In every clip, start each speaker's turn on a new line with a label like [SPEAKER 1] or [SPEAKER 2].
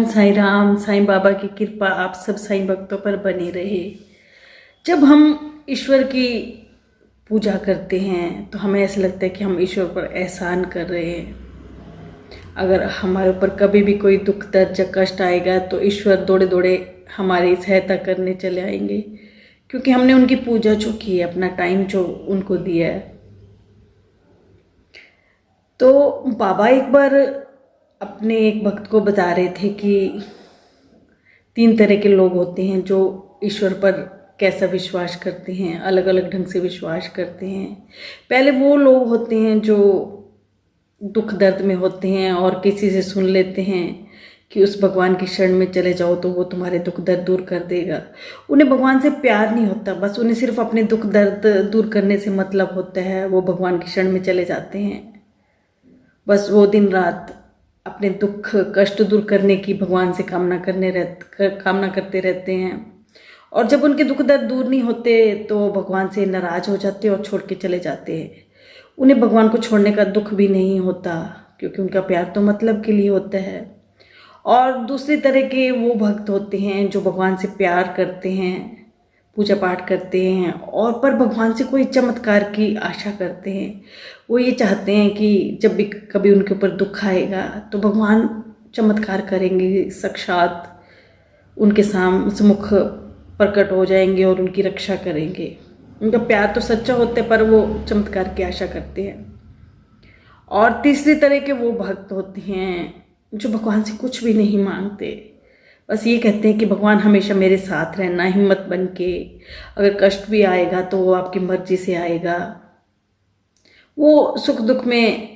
[SPEAKER 1] साईं राम। साईं बाबा की कृपा आप सब साईं भक्तों पर बनी रहे। जब हम ईश्वर की पूजा करते हैं तो हमें ऐसा लगता है कि हम ईश्वर पर एहसान कर रहे हैं। अगर हमारे ऊपर कभी भी कोई दुख दर्द या कष्ट आएगा तो ईश्वर दौड़े दौड़े हमारी सहायता करने चले आएंगे, क्योंकि हमने उनकी पूजा जो की है, अपना टाइम जो उनको दिया है। तो बाबा एक बार अपने एक भक्त को बता रहे थे कि 3 तरह के लोग होते हैं जो ईश्वर पर कैसा विश्वास करते हैं, अलग अलग ढंग से विश्वास करते हैं। पहले वो लोग होते हैं जो दुख दर्द में होते हैं और किसी से सुन लेते हैं कि उस भगवान की शरण में चले जाओ तो वो तुम्हारे दुख दर्द दूर कर देगा। उन्हें भगवान से प्यार नहीं होता, बस उन्हें सिर्फ अपने दुख दर्द दूर करने से मतलब होता है। वो भगवान की शरण में चले जाते हैं, बस वो दिन रात अपने दुख कष्ट दूर करने की भगवान से कामना करते रहते हैं। और जब उनके दुख दर्द दूर नहीं होते तो भगवान से नाराज हो जाते हैं और छोड़ के चले जाते हैं। उन्हें भगवान को छोड़ने का दुख भी नहीं होता, क्योंकि उनका प्यार तो मतलब के लिए होता है। और दूसरी तरह के वो भक्त होते हैं जो भगवान से प्यार करते हैं, पूजा पाठ करते हैं और पर भगवान से कोई चमत्कार की आशा करते हैं। वो ये चाहते हैं कि जब भी कभी उनके ऊपर दुख आएगा तो भगवान चमत्कार करेंगे, साक्षात उनके सम्मुख प्रकट हो जाएंगे और उनकी रक्षा करेंगे। उनका प्यार तो सच्चा होता है पर वो चमत्कार की आशा करते हैं। और तीसरी तरह के वो भक्त होते हैं जो भगवान से कुछ भी नहीं मांगते, बस ये कहते हैं कि भगवान हमेशा मेरे साथ रहना, हिम्मत बन के। अगर कष्ट भी आएगा तो वो आपकी मर्जी से आएगा। वो सुख दुख में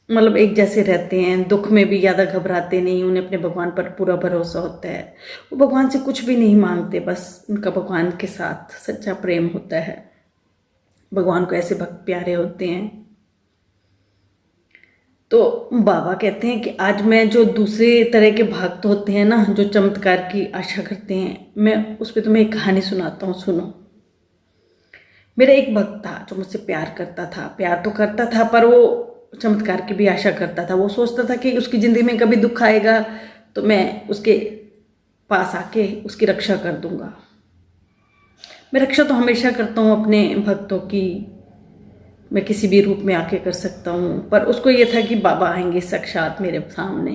[SPEAKER 1] मतलब एक जैसे रहते हैं, दुख में भी ज़्यादा घबराते नहीं। उन्हें अपने भगवान पर पूरा भरोसा होता है। वो भगवान से कुछ भी नहीं मांगते, बस उनका भगवान के साथ सच्चा प्रेम होता है। भगवान को ऐसे भक्त प्यारे होते हैं। तो बाबा कहते हैं कि आज मैं जो दूसरे तरह के भक्त होते हैं ना, जो चमत्कार की आशा करते हैं, मैं उस पर तुम्हें एक कहानी सुनाता हूँ, सुनो। मेरा एक भक्त था जो मुझसे प्यार करता था। प्यार तो करता था पर वो चमत्कार की भी आशा करता था। वो सोचता था कि उसकी ज़िंदगी में कभी दुख आएगा तो मैं उसके पास आके उसकी रक्षा कर दूंगा। मैं रक्षा तो हमेशा करता हूँ अपने भक्तों की, मैं किसी भी रूप में आके कर सकता हूँ। पर उसको ये था कि बाबा आएंगे साक्षात मेरे सामने।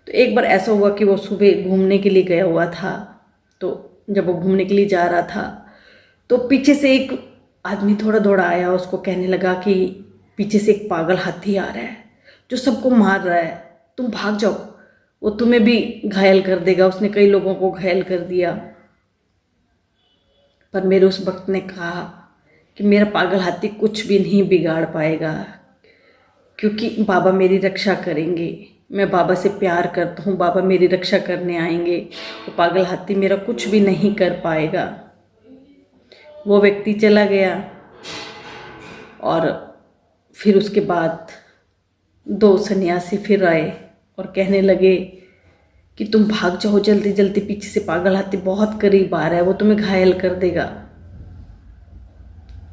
[SPEAKER 1] तो एक बार ऐसा हुआ कि वो सुबह घूमने के लिए गया हुआ था। तो जब वो घूमने के लिए जा रहा था तो पीछे से एक आदमी थोड़ा दौड़ा आया। उसको कहने लगा कि पीछे से एक पागल हाथी आ रहा है जो सबको मार रहा है, तुम भाग जाओ, वो तुम्हें भी घायल कर देगा। उसने कई लोगों को घायल कर दिया। पर मेरे उस भक्त ने कहा कि मेरा पागल हाथी कुछ भी नहीं बिगाड़ पाएगा, क्योंकि बाबा मेरी रक्षा करेंगे। मैं बाबा से प्यार करता हूँ, बाबा मेरी रक्षा करने आएंगे। वो पागल हाथी मेरा कुछ भी नहीं कर पाएगा। वो व्यक्ति चला गया और फिर उसके बाद 2 सन्यासी फिर आए और कहने लगे कि तुम भाग जाओ जल्दी जल्दी, पीछे से पागल हाथी बहुत करीब आ रहा है, वो तुम्हें घायल कर देगा।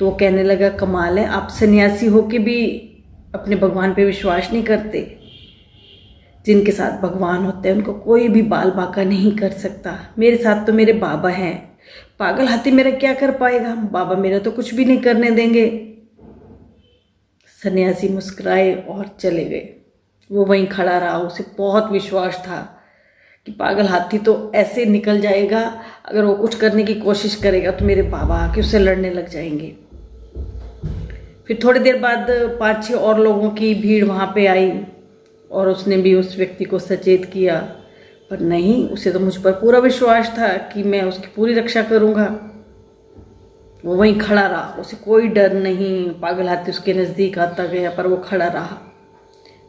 [SPEAKER 1] तो वो कहने लगा कमाल है, आप सन्यासी होके भी अपने भगवान पे विश्वास नहीं करते। जिनके साथ भगवान होते हैं उनको कोई भी बाल बांका नहीं कर सकता। मेरे साथ तो मेरे बाबा हैं, पागल हाथी मेरा क्या कर पाएगा, बाबा मेरा तो कुछ भी नहीं करने देंगे। सन्यासी मुस्कुराए और चले गए। वो वहीं खड़ा रहा। उसे बहुत विश्वास था कि पागल हाथी तो ऐसे निकल जाएगा, अगर वो कुछ करने की कोशिश करेगा तो मेरे बाबा आके उससे लड़ने लग जाएंगे। फिर थोड़ी देर बाद 5-6 और लोगों की भीड़ वहाँ पे आई और उसने भी उस व्यक्ति को सचेत किया। पर नहीं, उसे तो मुझ पर पूरा विश्वास था कि मैं उसकी पूरी रक्षा करूँगा। वो वहीं खड़ा रहा, उसे कोई डर नहीं। पागल हाथी उसके नज़दीक आता गया पर वो खड़ा रहा।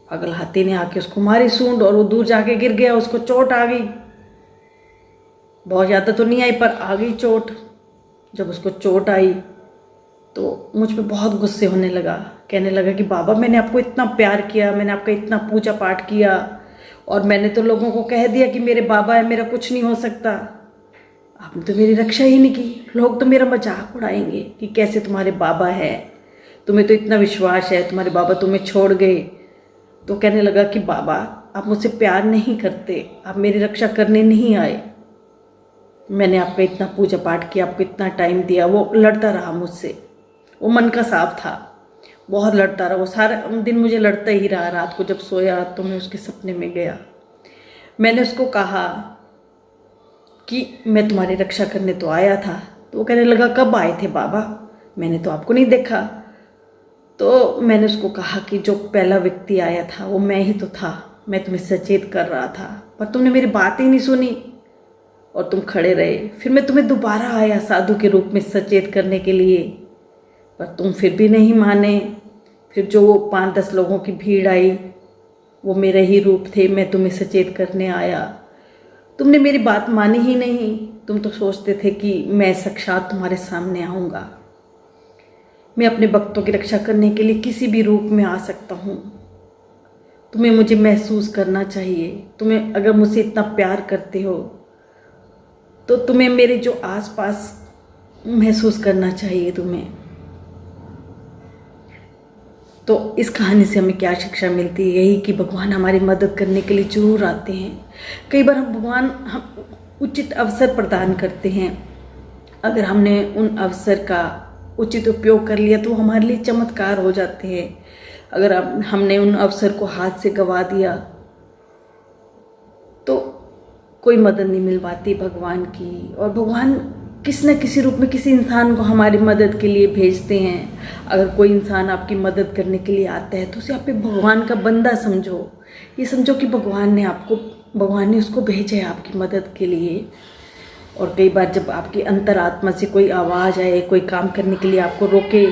[SPEAKER 1] पागल हाथी ने आके उसको मारी सूंड और वो दूर जाके गिर गया। उसको चोट आ गई, बहुत ज़्यादा तो नहीं आई पर आ गई चोट। जब उसको चोट आई तो मुझ पे बहुत गुस्से होने लगा। कहने लगा कि बाबा मैंने आपको इतना प्यार किया, मैंने आपका इतना पूजा पाठ किया और मैंने तो लोगों को कह दिया कि मेरे बाबा है, मेरा कुछ नहीं हो सकता। आपने तो मेरी रक्षा ही नहीं की। लोग तो मेरा मजाक उड़ाएंगे कि कैसे तुम्हारे बाबा है, तुम्हें तो इतना विश्वास है, तुम्हारे बाबा तुम्हें छोड़ गए। तो कहने लगा कि बाबा आप मुझसे प्यार नहीं करते, आप मेरी रक्षा करने नहीं आए। मैंने आपका इतना पूजा पाठ किया, आपको इतना टाइम दिया। वो लड़ता रहा मुझसे, वो मन का साफ था, बहुत लड़ता रहा। वो सारा दिन मुझे लड़ता ही रहा। रात को जब सोया तो मैं उसके सपने में गया। मैंने उसको कहा कि मैं तुम्हारी रक्षा करने तो आया था। तो वो कहने लगा, कब आए थे बाबा, मैंने तो आपको नहीं देखा। तो मैंने उसको कहा कि जो पहला व्यक्ति आया था वो मैं ही तो था। मैं तुम्हें सचेत कर रहा था, पर तुमने मेरी बात ही नहीं सुनी और तुम खड़े रहे। फिर मैं तुम्हें दोबारा आया साधु के रूप में सचेत करने के लिए, पर तुम फिर भी नहीं माने। फिर जो 5-10 लोगों की भीड़ आई, वो मेरे ही रूप थे। मैं तुम्हें सचेत करने आया, तुमने मेरी बात मानी ही नहीं। तुम तो सोचते थे कि मैं साक्षात तुम्हारे सामने आऊँगा। मैं अपने भक्तों की रक्षा करने के लिए किसी भी रूप में आ सकता हूँ। तुम्हें मुझे महसूस करना चाहिए। तुम्हें अगर मुझसे इतना प्यार करते हो तो तुम्हें मेरे जो आसपास महसूस करना चाहिए तुम्हें। तो इस कहानी से हमें क्या शिक्षा मिलती है? यही कि भगवान हमारी मदद करने के लिए जरूर आते हैं। कई बार भगवान हम उचित अवसर प्रदान करते हैं। अगर हमने उन अवसर का उचित उपयोग कर लिया तो हमारे लिए चमत्कार हो जाते हैं। अगर हमने उन अवसर को हाथ से गंवा दिया तो कोई मदद नहीं मिल पाती भगवान की। और भगवान किसी न किसी रूप में किसी इंसान को हमारी मदद के लिए भेजते हैं। अगर कोई इंसान आपकी मदद करने के लिए आता है तो उसे आप भगवान का बंदा समझो। ये समझो कि भगवान ने उसको भेजा है आपकी मदद के लिए। और कई बार जब आपकी अंतरात्मा से कोई आवाज़ आए, कोई काम करने के लिए आपको रोके,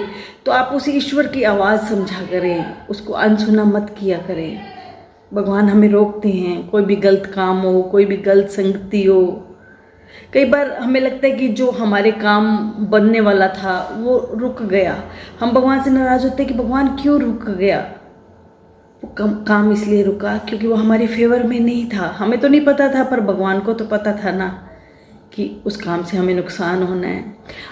[SPEAKER 1] तो आप उसे ईश्वर की आवाज़ समझा करें, उसको अनसुना मत किया करें। भगवान हमें रोकते हैं, कोई भी गलत काम हो, कोई भी गलत संगति हो। कई बार हमें लगता है कि जो हमारे काम बनने वाला था वो रुक गया। हम भगवान से नाराज़ होते हैं कि भगवान क्यों रुक गया। वो काम इसलिए रुका क्योंकि वो हमारे फेवर में नहीं था। हमें तो नहीं पता था, पर भगवान को तो पता था ना कि उस काम से हमें नुकसान होना है।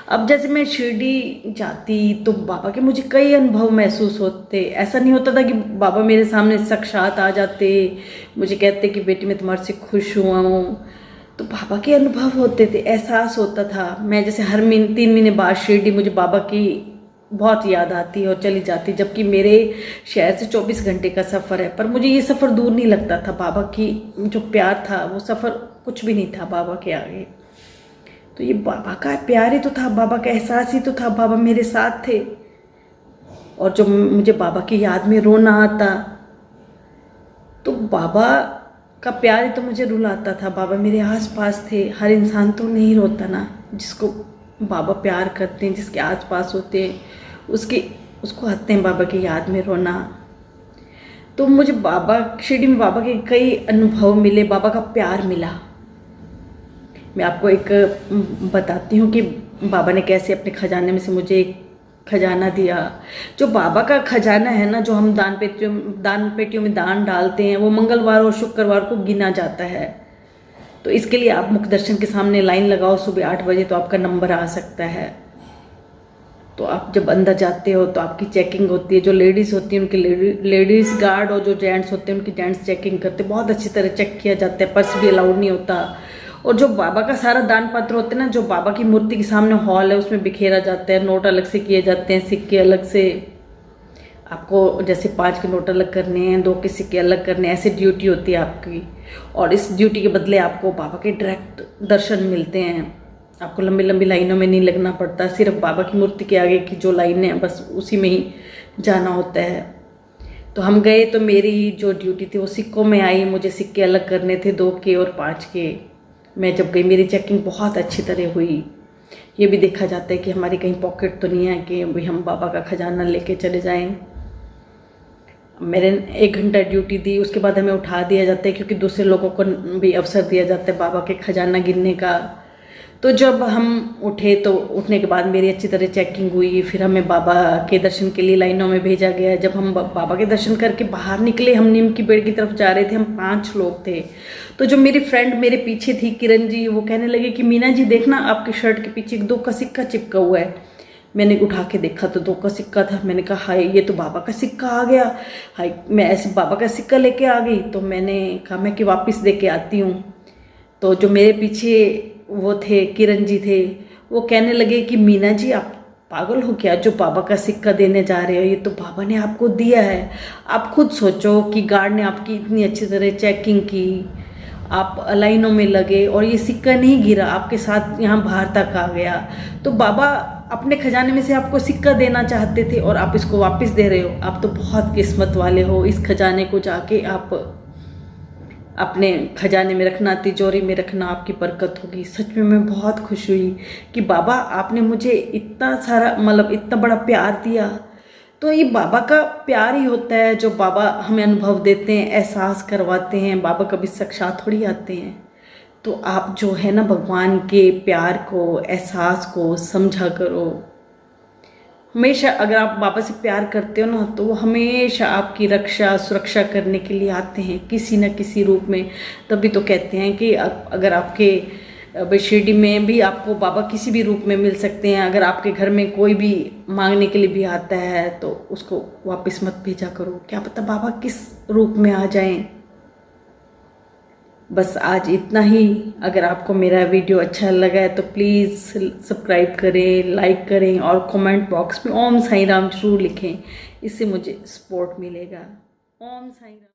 [SPEAKER 1] अब जैसे मैं शिरडी जाती तो बाबा के मुझे कई अनुभव महसूस होते। ऐसा नहीं होता था कि बाबा मेरे सामने साक्षात आ जाते, मुझे कहते कि बेटी मैं तुम्हारे से खुश हुआ हूँ। तो बाबा के अनुभव होते थे, एहसास होता था। मैं जैसे हर 3 महीने बाद शिरडी मुझे बाबा की बहुत याद आती और चली जाती, जबकि मेरे शहर से 24 घंटे का सफ़र है। पर मुझे ये सफ़र दूर नहीं लगता था। बाबा की जो प्यार था वो सफ़र कुछ भी नहीं था बाबा के आगे। तो ये बाबा का प्यार ही तो था, बाबा का एहसास ही तो था। बाबा मेरे साथ थे। और जो मुझे बाबा की याद में रोना आता तो बाबा का प्यार ही तो मुझे रुलाता था। बाबा मेरे आसपास थे। हर इंसान तो नहीं रोता ना, जिसको बाबा प्यार करते हैं, जिसके आसपास होते हैं, उसको आते हैं बाबा की याद में रोना। तो मुझे शिरडी में बाबा के कई अनुभव मिले, बाबा का प्यार मिला। मैं आपको एक बताती हूँ कि बाबा ने कैसे अपने खजाने में से मुझे एक खजाना दिया। जो बाबा का खजाना है ना, जो हम दान पेटियों में दान डालते हैं, वो मंगलवार और शुक्रवार को गिना जाता है। तो इसके लिए आप मुख दर्शन के सामने लाइन लगाओ सुबह 8 बजे, तो आपका नंबर आ सकता है। तो आप जब अंदर जाते हो तो आपकी चेकिंग होती है। जो लेडीज़ होती हैं उनकी लेडीज़ गार्ड, और जो जेंट्स होते हैं उनकी जेंट्स चेकिंग करते हैं। बहुत अच्छी तरह चेक किया जाता है, पर्स भी अलाउड नहीं होता। और जो बाबा का सारा दान पत्र होते हैं ना, जो बाबा की मूर्ति के सामने हॉल है उसमें बिखेरा जाता है। नोट अलग से किए जाते हैं, सिक्के अलग से। आपको जैसे 5 के नोट अलग करने हैं, 2 के सिक्के अलग करने हैं, ऐसी ड्यूटी होती है आपकी। और इस ड्यूटी के बदले आपको बाबा के डायरेक्ट दर्शन मिलते हैं। आपको लंबी लंबी लाइनों में नहीं लगना पड़ता। सिर्फ बाबा की मूर्ति के आगे की जो लाइनें हैं बस उसी में ही जाना होता है। तो हम गए तो मेरी जो ड्यूटी थी वो सिक्कों में आई। मुझे सिक्के अलग करने थे, 2 के और 5 के। मैं जब गई मेरी चेकिंग बहुत अच्छी तरह हुई। ये भी देखा जाता है कि हमारी कहीं पॉकेट तो नहीं है कि भाई हम बाबा का खजाना लेके चले जाएं। मेरे 1 घंटा ड्यूटी दी, उसके बाद हमें उठा दिया जाता है क्योंकि दूसरे लोगों को भी अवसर दिया जाता है बाबा के खजाना गिनने का। तो जब हम उठे तो उठने के बाद मेरी अच्छी तरह चेकिंग हुई। फिर हमें बाबा के दर्शन के लिए लाइनों में भेजा गया। जब हम बाबा के दर्शन करके बाहर निकले, हम नीम की पेड़ की तरफ जा रहे थे। हम 5 लोग थे। तो जो मेरी फ्रेंड मेरे पीछे थी, किरण जी, वो कहने लगे कि मीना जी देखना, आपकी शर्ट के पीछे 2 का सिक्का चिपका हुआ है। मैंने उठा के देखा तो 2 का सिक्का था। मैंने कहा हाय ये तो बाबा का सिक्का आ गया। हाय मैं ऐसे बाबा का सिक्का लेके आ गई। तो मैंने कहा मैं कि वापस दे के आती हूँ। तो जो मेरे पीछे वो थे किरण जी थे, वो कहने लगे कि मीना जी आप पागल हो क्या, जो बाबा का सिक्का देने जा रहे हो, ये तो बाबा ने आपको दिया है। आप खुद सोचो कि गार्ड ने आपकी इतनी अच्छी तरह चेकिंग की, आप लाइनों में लगे और ये सिक्का नहीं गिरा, आपके साथ यहाँ बाहर तक आ गया। तो बाबा अपने खजाने में से आपको सिक्का देना चाहते थे और आप इसको वापस दे रहे हो। आप तो बहुत किस्मत वाले हो। इस खजाने को जाके आप अपने खजाने में रखना, तिजोरी में रखना, आपकी बरकत होगी। सच में मैं बहुत खुश हुई कि बाबा आपने मुझे इतना सारा मतलब इतना बड़ा प्यार दिया। तो ये बाबा का प्यार ही होता है जो बाबा हमें अनुभव देते हैं, एहसास करवाते हैं। बाबा कभी साक्षात थोड़ी आते हैं। तो आप जो है ना भगवान के प्यार को, एहसास को समझा करो। हमेशा अगर आप बाबा से प्यार करते हो ना तो वो हमेशा आपकी रक्षा सुरक्षा करने के लिए आते हैं किसी न किसी रूप में। तभी तो कहते हैं कि अगर आपके शिरडी में भी आपको बाबा किसी भी रूप में मिल सकते हैं। अगर आपके घर में कोई भी मांगने के लिए भी आता है तो उसको वापस मत भेजा करो, क्या पता बाबा किस रूप में आ जाएं। बस आज इतना ही। अगर आपको मेरा वीडियो अच्छा लगा है तो प्लीज़ सब्सक्राइब करें, लाइक करें और कमेंट बॉक्स में ओम साईं राम जरूर लिखें। इससे मुझे सपोर्ट मिलेगा। ओम साईं राम।